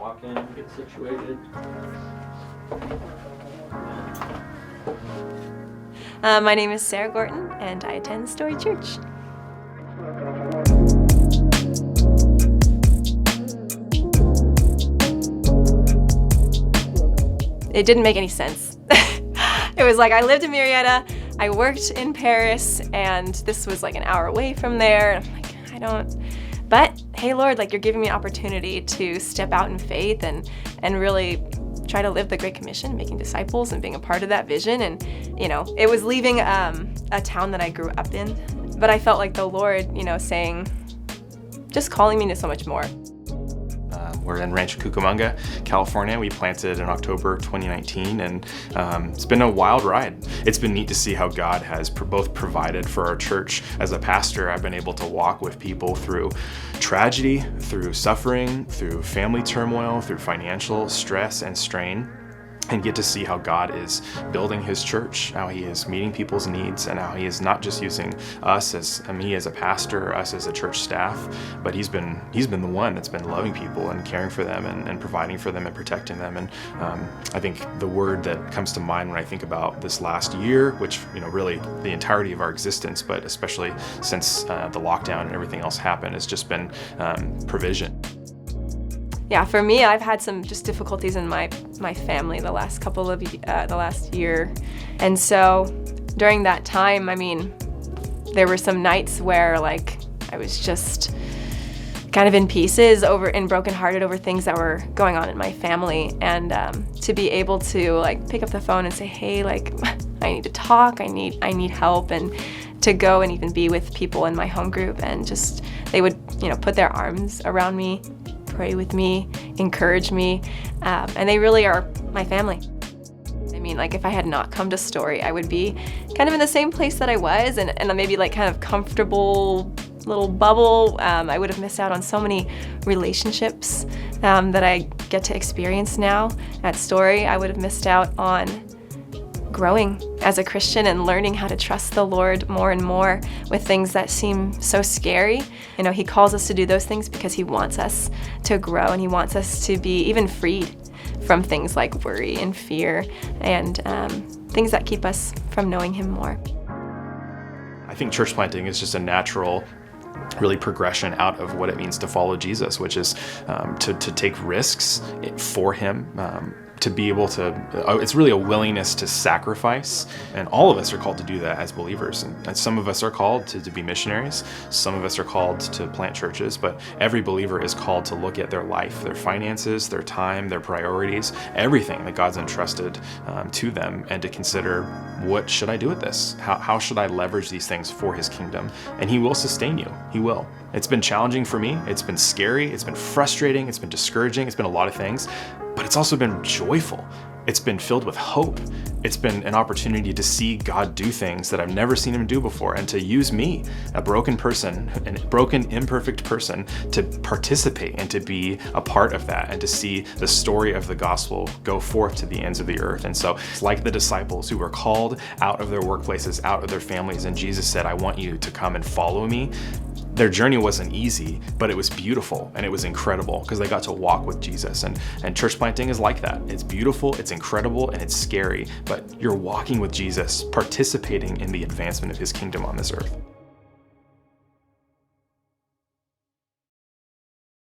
walk in, get situated. My name is Sarah Gorton, and I attend Story Church. It didn't make any sense. It was like I lived in Marietta, I worked in Paris, and this was like an hour away from there. And I'm like, but hey Lord, like you're giving me opportunity to step out in faith and really try to live the Great Commission, making disciples and being a part of that vision. And it was leaving a town that I grew up in, but I felt like the Lord, saying, just calling me to so much more. We're in Rancho Cucamonga, California. We planted in October 2019, and it's been a wild ride. It's been neat to see how God has both provided for our church. As a pastor, I've been able to walk with people through tragedy, through suffering, through family turmoil, through financial stress and strain, and get to see how God is building his church, how he is meeting people's needs, and how he is not just using us as me as a pastor, us as a church staff, but he's been the one that's been loving people and caring for them and providing for them and protecting them. And I think the word that comes to mind when I think about this last year, which really the entirety of our existence, but especially since the lockdown and everything else happened, has just been provision. Yeah, for me, I've had some just difficulties in my family the last year. And so during that time, there were some nights where I was just kind of in pieces and brokenhearted over things that were going on in my family. And to be able to pick up the phone and say, hey, I need to talk, I need help, and to go and even be with people in my home group, and just they would put their arms around me, pray with me, encourage me, and they really are my family. If I had not come to Story, I would be kind of in the same place that I was, and maybe kind of comfortable little bubble. I would have missed out on so many relationships that I get to experience now at Story. I would have missed out on growing as a Christian and learning how to trust the Lord more and more with things that seem so scary. He calls us to do those things because he wants us to grow, and he wants us to be even freed from things like worry and fear and things that keep us from knowing him more. I think church planting is just a natural really progression out of what it means to follow Jesus, which is to take risks for him, to be able to, it's really a willingness to sacrifice, and all of us are called to do that as believers. And some of us are called to be missionaries, some of us are called to plant churches, but every believer is called to look at their life, their finances, their time, their priorities, everything that God's entrusted to them, and to consider, what should I do with this? How should I leverage these things for his kingdom? And he will sustain you. He will. It's been challenging for me. It's been scary. It's been frustrating. It's been discouraging. It's been a lot of things, but it's also been joyful. It's been filled with hope. It's been an opportunity to see God do things that I've never seen him do before, and to use me, a broken person, a broken, imperfect person, to participate and to be a part of that, and to see the story of the gospel go forth to the ends of the earth. And so it's like the disciples who were called out of their workplaces, out of their families, and Jesus said, I want you to come and follow me. Their journey wasn't easy, but it was beautiful and it was incredible because they got to walk with Jesus. And church planting is like that. It's beautiful, it's incredible, and it's scary, but you're walking with Jesus, participating in the advancement of his kingdom on this earth.